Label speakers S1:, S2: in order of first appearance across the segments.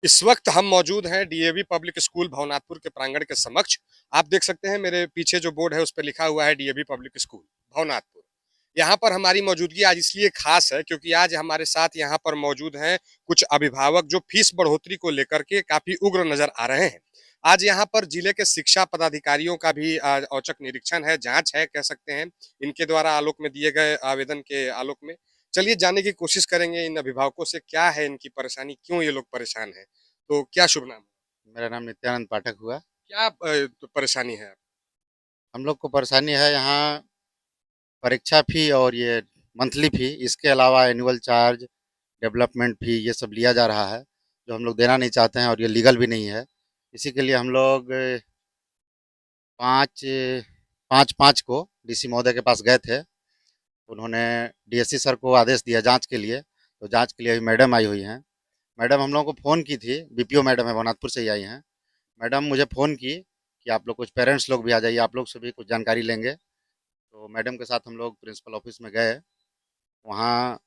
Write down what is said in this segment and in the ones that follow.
S1: इस वक्त हम मौजूद हैं डीएवी पब्लिक स्कूल भवनाथपुर के प्रांगण के समक्ष। आप देख सकते हैं मेरे पीछे जो बोर्ड है उस पर लिखा हुआ है डीएवी पब्लिक स्कूल भवनाथपुर। यहाँ पर हमारी मौजूदगी आज इसलिए खास है क्योंकि आज हमारे साथ यहाँ पर मौजूद हैं कुछ अभिभावक जो फीस बढ़ोतरी को लेकर के काफी उग्र नजर आ रहे हैं। आज यहाँ पर जिले के शिक्षा पदाधिकारियों का भी औचक निरीक्षण है, जांच है कह सकते हैं, इनके द्वारा आलोक में दिए गए आवेदन के आलोक में। चलिए जानने की कोशिश करेंगे इन अभिभावकों से क्या है इनकी परेशानी, क्यों ये लोग परेशान हैं। तो क्या शुभ नाम है?
S2: मेरा नाम नित्यानंद पाठक हुआ।
S1: क्या तो परेशानी है?
S2: हम लोग को परेशानी है यहाँ परीक्षा फ़ी और ये मंथली फ़ी, इसके अलावा एनुअल चार्ज, डेवलपमेंट फ़ी ये सब लिया जा रहा है, जो हम लोग देना नहीं चाहते हैं और ये लीगल भी नहीं है। इसी के लिए हम लोग 5 5/5 को डीसी महोदय के पास गए थे। उन्होंने डीएससी सर को आदेश दिया जाँच के लिए, तो जाँच के लिए अभी मैडम आई हुई हैं। मैडम हम लोगों को फ़ोन की थी, बीपीओ मैडम है, भवनाथपुर से ही आई हैं। मैडम मुझे फ़ोन की कि आप लोग कुछ पेरेंट्स लोग भी आ जाइए, आप लोग से भी कुछ जानकारी लेंगे। तो मैडम के साथ हम लोग प्रिंसिपल ऑफिस में गए। वहाँ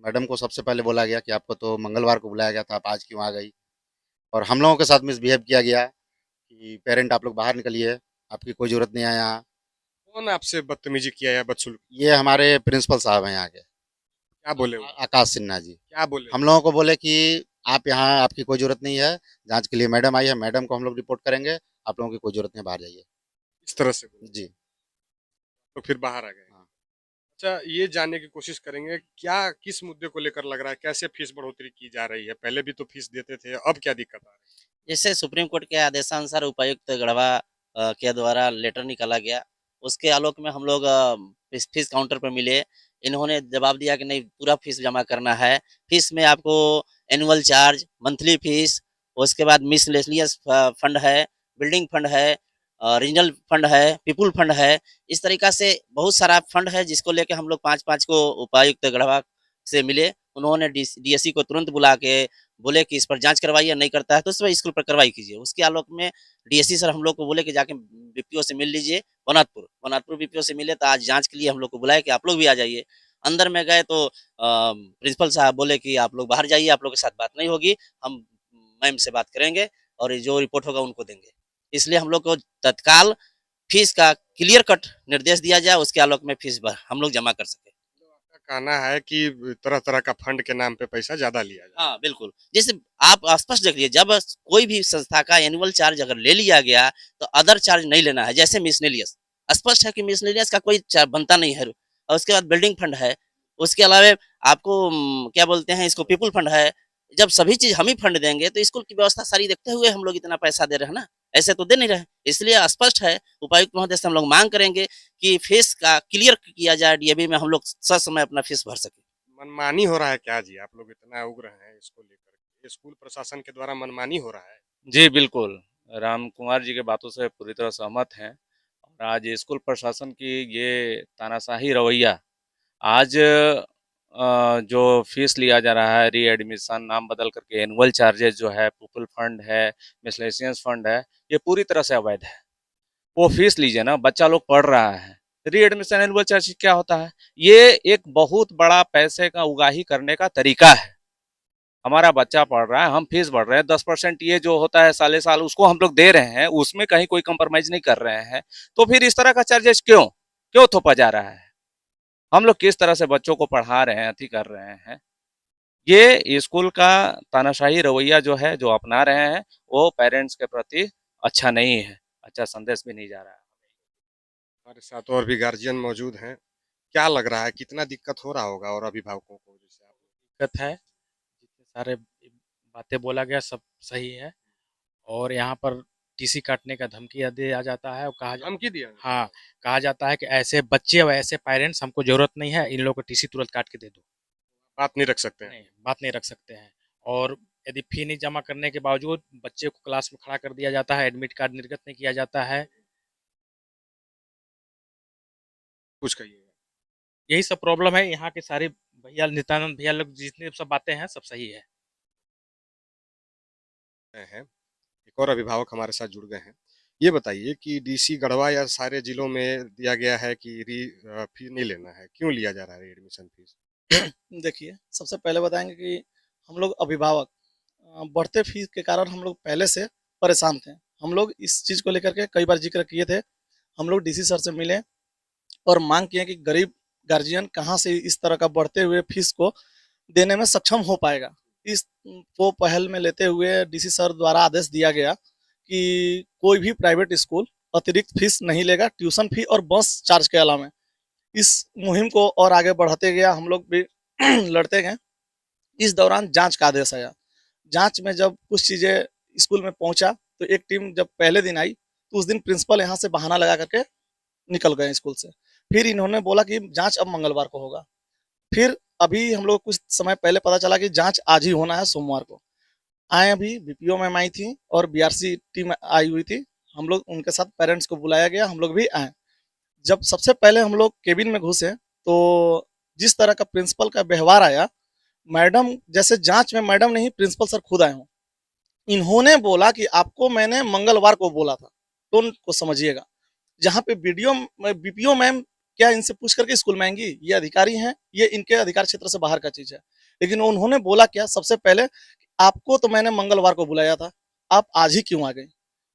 S2: मैडम को सबसे पहले बोला गया कि आपको तो मंगलवार को बुलाया गया था, आप आज क्यों आ गई? और हम लोगों के साथ मिसबिहेव किया गया कि पेरेंट आप लोग बाहर निकलिए, आपकी कोई ज़रूरत नहीं है यहाँ।
S1: कौन आपसे बदतमीजी किया या बदसलूक?
S2: ये हमारे प्रिंसिपल साहब हैं यहाँ के,
S1: क्या बोले वो?
S2: आकाश सिन्हा जी।
S1: क्या बोले?
S2: हम लोगों को बोले कि आप यहाँ आपकी कोई ज़रूरत नहीं है, जाँच के लिए मैडम आई है, मैडम को हम लोग रिपोर्ट करेंगे, आप लोगों की कोई ज़रूरत नहीं है, बाहर जाइए।
S1: इस तरह से बोले?
S2: जी।
S1: तो फिर बाहर आ गए?
S2: हाँ।
S1: अच्छा, ये जानने की कोशिश करेंगे क्या किस मुद्दे को लेकर लग रहा है, कैसे फीस बढ़ोतरी की जा रही है? पहले भी तो फीस देते थे, अब क्या दिक्कत आ रही है?
S3: जैसे सुप्रीम कोर्ट के आदेशानुसार उपायुक्त गढ़वा के द्वारा लेटर निकाला गया, उसके आलोक में हम लोग फीस फीस काउंटर पर मिले। इन्होंने जवाब दिया कि नहीं पूरा फीस जमा करना है। फीस में आपको एनुअल चार्ज, मंथली फीस, उसके बाद मिसलेनियस फंड है, बिल्डिंग फंड है, रीजनल फंड है, पीपुल फंड है। इस तरीका से बहुत सारा फंड है जिसको लेके हम लोग 5-5 को उपायुक्त गढ़वा से मिले। उन्होंने डीएससी को तुरंत बुला के बोले कि इस पर जाँच करवाइए, नहीं करता है तो इस पर स्कूल पर कार्रवाई कीजिए। उसके आलोक में डीएससी सर हम लोग को बोले कि जाके बीपीओ से मिल लीजिए वनाथपुर। वनाथपुर बीपीओ से मिले तो आज जाँच के लिए हम लोग को बुलाया कि आप लोग भी आ जाइए। अंदर में गए तो प्रिंसिपल साहब बोले कि आप लोग बाहर जाइए, आप लोग के साथ बात नहीं होगी, हम मैम से बात करेंगे और ये जो रिपोर्ट होगा उनको देंगे। इसलिए हम लोग को तत्काल फीस का क्लियर कट निर्देश दिया जाए, उसके आलोक में फीस हम लोग जमा कर सकें।
S1: तो आपका कहना है कि तरह-तरह का फंड के नाम पे पैसा ज़्यादा लिया जा रहा
S3: हाँ, बिल्कुल। जैसे आप स्पष्ट देखिए जब कोई भी संस्था का एनुअल चार्ज अगर ले लिया गया, तो अदर चार्ज नहीं लेना है, जैसे मिसलेनियस। स्पष्ट है कि मिसलेनियस का कोई बनता नहीं है और उसके बाद बिल्डिंग फंड है, उसके अलावे आपको क्या बोलते हैं इसको पीपल फंड है। जब सभी चीज़ हम ही फंड देंगे, तो स्कूल की व्यवस्था सारी देखते हुए हम लोग इतना पैसा दे रहे हैं ना, ऐसे तो दे नहीं रहे। इसलिए स्पष्ट है, उपायुक्त महोदय से हम लोग माँग करेंगे कि फीस का क्लियर किया जाए डीएवी में हम लोग ससमय अपना फीस भर सकें।
S1: है। मनमानी हो रहा है क्या जी? आप लोग इतना उग्र हैं इसको लेकर के? स्कूल प्रशासन के द्वारा मनमानी हो रहा है?
S4: जी, बिल्कुल। राम कुमार जी के बातों से पूरी तरह सहमत हैं और आज स्कूल प्रशासन की ये तानाशाही रवैया आज जो फ़ीस लिया जा रहा है रीएडमिशन नाम बदल करके एनुअल चार्जेज़ जो है, पीपल फंड है, मिसलेनियस फंड है, ये पूरी तरह से अवैध है। वो फ़ीस लीजिए ना, बच्चा लोग पढ़ रहा है। रीएडमिशन एनुअल चार्ज क्या होता है? ये एक बहुत बड़ा पैसे का उगाही करने का तरीका है। हमारा बच्चा पढ़ रहा है, हम फीस भर रहे हैं, 10% ये जो होता है साले-साल उसको हम लोग दे रहे हैं, उसमें कहीं कोई कॉम्प्रोमाइज़ नहीं कर रहे हैं। तो फिर इस तरह का चार्जेज़ क्यों? क्यों थोपा जा रहा है? हम लोग किस तरह से बच्चों को पढ़ा रहे हैं, अति कर रहे हैं। ये स्कूल का तानाशाही रवैया जो है, जो अपना रहे हैं, वो पेरेंट्स के प्रति अच्छा नहीं है, अच्छा संदेश भी नहीं जा रहा है।
S1: हमारे साथ और भी गार्जियन मौजूद हैं। क्या लग रहा है कितना दिक्कत हो रहा होगा और अभिभावकों को जैसे आप?
S5: दिक्कत है, जितने सारे बातें बोला गया सब सही है और यहाँ पर टीसी काटने का धमकी दिया जाता है और कहा जा
S1: धमकी दिया?
S5: हाँ, कहा जाता है कि ऐसे बच्चे और ऐसे पेरेंट्स हमको ज़रूरत नहीं है, इन लोगों को टीसी तुरंत काट के दे दो।
S1: बात नहीं रख सकते हैं?
S5: नहीं, बात नहीं रख सकते हैं और यदि फ़ी नहीं जमा करने के बावजूद बच्चे को क्लास में खड़ा कर दिया जाता है, एडमिट कार्ड निर्गत नहीं किया जाता है।
S1: कुछ कहिएगा?
S5: यही सब प्रॉब्लम है, यहाँ के सारे भैया नित्यानंद भैया लोग जितनी सब बातें हैं, सब सही है।
S1: हैं। एक और अभिभावक हमारे साथ जुड़ गए हैं। ये बताइए कि डीसी गढ़वा या सारे जिलों में दिया गया है कि फी नहीं लेना है, क्यों लिया जा रहा है एडमिशन फीस?
S6: देखिए, सबसे पहले बताएँगे कि हम लोग अभिभावक बढ़ते फीस के कारण हम लोग पहले से परेशान थे। हम लोग इस चीज़ को लेकर के कई बार जिक्र किए थे। हम लोग डीसी सर से मिले और मांग किए कि गरीब गार्जियन कहाँ से इस तरह का बढ़ते हुए फीस को देने में सक्षम हो पाएगा। इस को पहल में लेते हुए डीसी सर द्वारा आदेश दिया गया कि कोई भी प्राइवेट स्कूल अतिरिक्त फीस नहीं लेगा, ट्यूशन फी और बस चार्ज के अलावा। इस मुहिम को और आगे बढ़ाते गया, हम लोग भी लड़ते गए। इस दौरान जांच का आदेश आया। जांच में जब कुछ चीज़ें स्कूल में पहुंचा तो एक टीम जब पहले दिन आई तो उस दिन प्रिंसिपल यहाँ से बहाना लगा करके निकल गए स्कूल से। फिर इन्होंने बोला कि जांच अब मंगलवार को होगा। फिर अभी हम लोग कुछ समय पहले पता चला कि जांच आज ही होना है, सोमवार को। आए अभी बीपीओ मैम आई थी और बीआरसी टीम आई हुई थी। हम लोग उनके साथ पेरेंट्स को बुलाया गया, हम लोग भी आए। जब सबसे पहले हम लोग केबिन में घुसे तो जिस तरह का प्रिंसिपल का व्यवहार आया, मैडम जैसे जांच में मैडम नहीं प्रिंसिपल सर खुद आए हों। इन्होंने बोला कि आपको मैंने मंगलवार को बोला था, टोन को समझिएगा। जहाँ पे बीपीओ मैम क्या इनसे पूछ करके स्कूल में आएंगी? ये अधिकारी हैं, ये इनके अधिकार क्षेत्र से बाहर का चीज है। लेकिन उन्होंने बोला क्या, सबसे पहले आपको तो मैंने मंगलवार को बुलाया था, आप आज ही क्यों आ गए?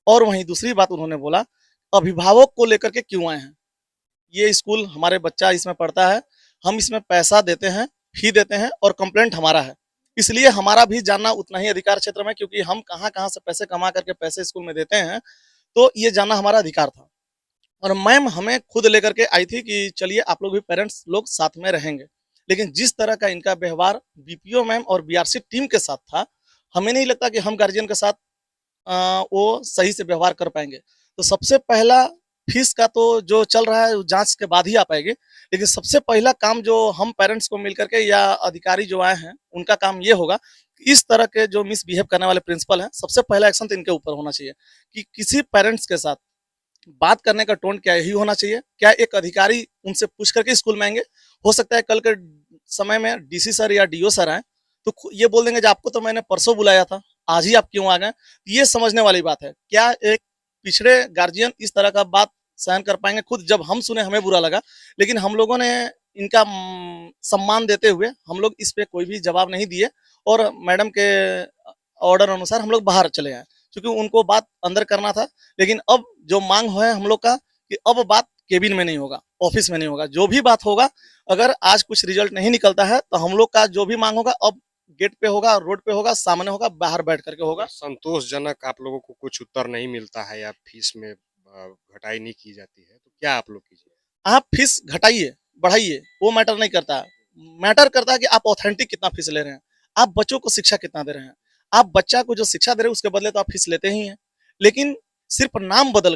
S6: और वहीं दूसरी बात उन्होंने बोला, अभिभावक को लेकर के क्यों आए हैं? ये स्कूल हमारे बच्चा इसमें पढ़ता है, हम इसमें पैसा देते हैं, फी देते हैं और कंप्लेंट हमारा है, इसलिए हमारा भी जानना उतना ही अधिकार क्षेत्र में, क्योंकि हम कहाँ कहाँ से पैसे कमा करके पैसे स्कूल में देते हैं, तो ये जानना हमारा अधिकार था। और मैम हमें खुद लेकर के आई थी कि चलिए आप लोग भी पेरेंट्स लोग साथ में रहेंगे। लेकिन जिस तरह का इनका व्यवहार बीपीओ मैम और बीआरसी टीम के साथ था, हमें नहीं लगता कि हम गार्जियन के साथ वो सही से व्यवहार कर पाएंगे। तो सबसे पहला फीस का तो जो चल रहा है जांच के बाद ही आ पाएगी, लेकिन सबसे पहला काम जो हम पेरेंट्स को मिल करके या अधिकारी जो आए हैं उनका काम ये होगा, इस तरह के जो मिसबिहेव करने वाले प्रिंसिपल हैं, सबसे पहला एक्शन तो इनके ऊपर होना चाहिए कि किसी पेरेंट्स के साथ बात करने का टोन क्या यही होना चाहिए? क्या एक अधिकारी उनसे पूछ करके स्कूल में आएंगे? हो सकता है कल के समय में डीसी सर या डीओ सर आए तो ये बोल देंगे कि आपको तो मैंने परसों बुलाया था, आज ही आप क्यों आ गए? ये समझने वाली बात है। क्या एक पिछड़े गार्जियन इस तरह का बात सहन कर पाएंगे? खुद जब हम सुने हमें बुरा लगा, लेकिन हम लोगों ने इनका सम्मान देते हुए हम लोग इस पे कोई भी जवाब नहीं दिए और मैडम के ऑर्डर अनुसार हम लोग बाहर चले आए, क्योंकि उनको बात अंदर करना था। लेकिन अब जो मांग है हम लोग का कि अब बात केबिन में नहीं होगा, ऑफिस में नहीं होगा, जो भी बात होगा, अगर आज कुछ रिजल्ट नहीं निकलता है तो हम लोग का जो भी मांग होगा अब गेट पे होगा, रोड पे होगा, सामने होगा, बाहर बैठ करके होगा।
S1: संतोषजनक आप लोगों को कुछ उत्तर नहीं मिलता है या फीस में घटाई नहीं की जाती है, तो क्या आप लोग कीजिए?
S6: आप फीस घटाइए, बढ़ाइए, वो मैटर नहीं करता। मैटर करता है कि आप ऑथेंटिक कितना फीस ले रहे हैं, आप बच्चों को शिक्षा कितना दे रहे हैं। आप बच्चा को जो शिक्षा दे रहे हैं उसके बदले तो आप फीस लेते ही हैं, लेकिन सिर्फ नाम बदल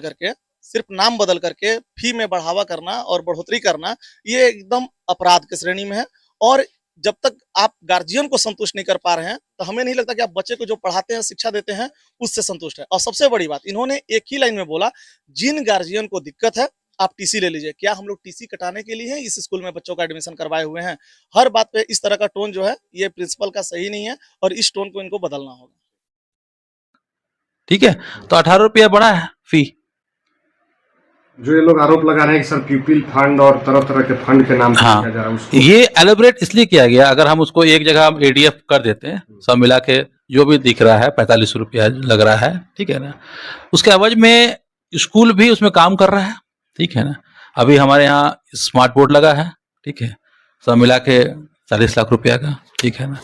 S6: करके फी में बढ़ावा करना और बढ़ोतरी करना, ये एकदम अपराध की श्रेणी में है। और जब तक आप गार्जियन को संतुष्ट नहीं कर पा रहे हैं तो हमें नहीं लगता कि आप बच्चे को जो पढ़ाते हैं, शिक्षा देते हैं, उससे संतुष्ट है। और सबसे बड़ी बात, इन्होंने एक ही लाइन में बोला, जिन गार्जियन को दिक्कत है आप टीसी ले लीजिए। क्या हम लोग टीसी कटाने के लिए इस स्कूल में बच्चों का एडमिशन करवाए हुए हैं? हर बात पे इस तरह का टोन जो है ये प्रिंसिपल का सही नहीं है और इस टोन को इनको बदलना होगा।
S7: ठीक है, तो 18 रुपया बढ़ा है फी।
S1: जो ये लोग आरोप लगा रहे हैं कि सर पीपल फंड और तरह तरह के फंड के नाम से
S7: हाँ,
S1: किया जा रहा है, उसको
S7: ये एलोबरेट इसलिए किया गया, अगर हम उसको एक जगह हम एडीएफ कर देते हैं, सब मिला के जो भी दिख रहा है 45 रुपया लग रहा है, ठीक है ना, उसके एवज में स्कूल भी उसमें काम कर रहा है, ठीक है ना। अभी हमारे यहाँ स्मार्ट बोर्ड लगा है, ठीक है, सब मिला के 40 लाख रुपया का, ठीक है ना।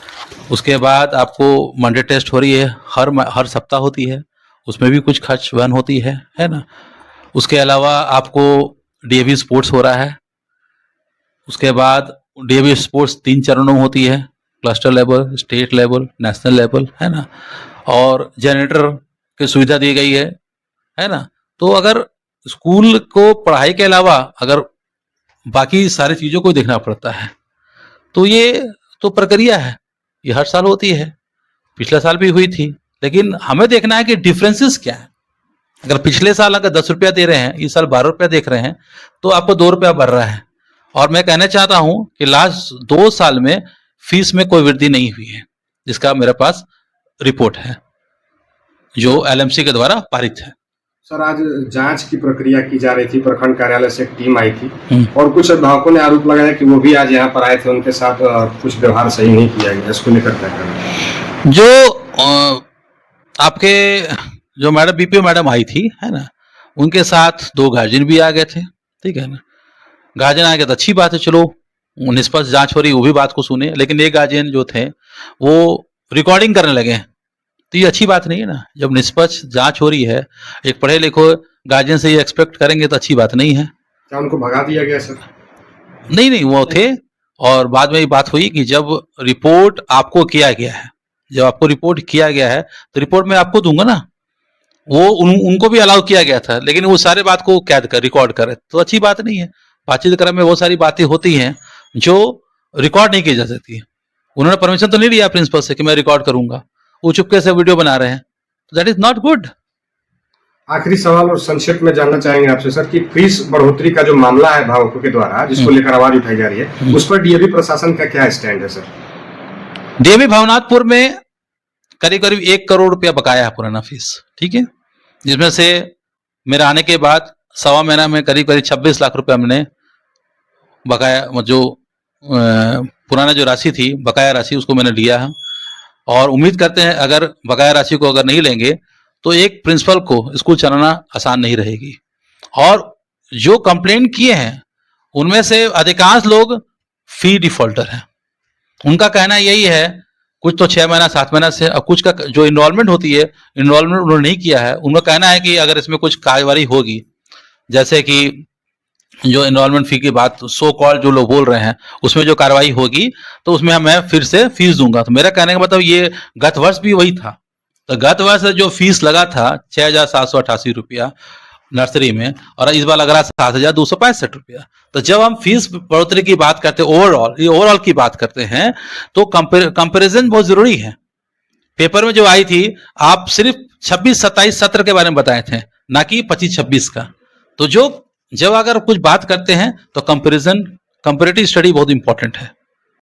S7: उसके बाद आपको मंडे टेस्ट हो रही है, हर सप्ताह होती है, उसमें भी कुछ खर्च वहन होती है ना। उसके अलावा आपको डीएवी स्पोर्ट्स हो रहा है। उसके बाद डीएवी स्पोर्ट्स 3 चरणों में होती है, cluster level, state level, national level, है ना। और जनरेटर की सुविधा दी गई है ना। तो अगर स्कूल को पढ़ाई के अलावा अगर बाकी सारी चीज़ों को देखना पड़ता है तो ये तो प्रक्रिया है, ये हर साल होती है, पिछले साल भी हुई थी। लेकिन हमें देखना है कि डिफरेंसेस क्या है। अगर पिछले साल अगर 10 रुपया दे रहे हैं, इस साल 12 रुपया देख रहे हैं, तो आपको 2 रुपया बढ़ रहा है। और मैं कहना चाहता हूं कि लास्ट 2 साल में फीस में कोई वृद्धि नहीं हुई है, जिसका मेरे पास रिपोर्ट है जो एलएमसी के द्वारा पारित है।
S1: सर आज जांच की प्रक्रिया की जा रही थी, प्रखंड कार्यालय से एक टीम आई थी और कुछ अभिभावकों ने आरोप लगाया कि वो भी आज यहाँ पर आए थे, उनके साथ कुछ व्यवहार सही नहीं किया गया, इसको लेकर क्या कहना?
S7: जो आपके जो मैडम बीपीओ मैडम आई थी, है ना, उनके साथ 2 गार्जियन भी आ गए थे, ठीक है ना। गार्जियन आ गए तो अच्छी बात है, चलो निष्पक्ष जांच हो रही, वो भी बात को सुने। लेकिन एक गार्जियन जो थे वो रिकॉर्डिंग करने लगे, तो ये अच्छी बात नहीं है ना। जब निष्पक्ष जांच हो रही है, एक पढ़े लिखो गार्जियन से ये एक्सपेक्ट करेंगे तो अच्छी बात नहीं है।
S1: क्या उनको भगा दिया गया सर?
S7: नहीं, वो थे। और बाद में ये बात हुई कि जब रिपोर्ट आपको किया गया है, जब आपको रिपोर्ट किया गया है तो रिपोर्ट मैं आपको दूंगा ना। वो उनको भी अलाउ किया गया था, लेकिन वो सारे बात को कैद कर रिकॉर्ड करे तो अच्छी बात नहीं है। बातचीत क्रम में बहुत सारी बातें होती हैं जो रिकॉर्ड नहीं की जा सकती। उन्होंने परमिशन तो नहीं लिया प्रिंसिपल से कि मैं रिकॉर्ड करूंगा, वो चुपके से वीडियो बना रहे हैं, दैट इज नॉट गुड।
S1: आखिरी सवाल और संक्षेप में जानना चाहेंगे आपसे सर कि फीस बढ़ोतरी का जो मामला है भावुकों के द्वारा जिसको लेकर आवाज उठाई जा रही है, उस पर डीएवी प्रशासन का क्या स्टैंड है सर?
S7: डीएवी भवनाथपुर में करीब करीब 1 करोड़ रुपया बकाया है पुराना फीस, ठीक है, जिसमें से मेरे आने के बाद 1.25 महीना में करीब करीब 26 लाख रुपया हमने बकाया, जो पुराना जो राशि थी बकाया राशि, उसको मैंने लिया है। और उम्मीद करते हैं अगर बकाया राशि को अगर नहीं लेंगे तो एक प्रिंसिपल को स्कूल चलाना आसान नहीं रहेगी। और जो कंप्लेंट किए हैं उनमें से अधिकांश लोग फी डिफॉल्टर हैं। उनका कहना यही है, कुछ तो 6 महीना 7 महीना से, और कुछ का जो इन्वॉल्वमेंट होती है, इन्वॉल्वमेंट उन्होंने नहीं किया है। उनका कहना है कि अगर इसमें कुछ कार्रवाई होगी, जैसे कि जो इन्वॉल्वमेंट फी की बात सो कॉल जो लोग बोल रहे हैं, उसमें जो कार्रवाई होगी तो उसमें मैं फिर से फीस दूंगा। तो मेरा कहने का मतलब ये गत वर्ष भी वही था। तो गत वर्ष जो फीस लगा था 6,788 रुपया नर्सरी में, और इस बार लग रहा है 7,265 रुपया। तो जब हम फीस बढ़ोतरी की बात करते हैं, ओवरऑल की बात करते हैं, तो कंपैरिजन बहुत जरूरी है। पेपर में जो आई थी, आप सिर्फ 26-27 सत्र के बारे में बताए थे, ना कि 25-26 का। तो जब अगर कुछ बात करते हैं तो कंपैरिजन, कंपैरेटिव स्टडी बहुत इंपॉर्टेंट है।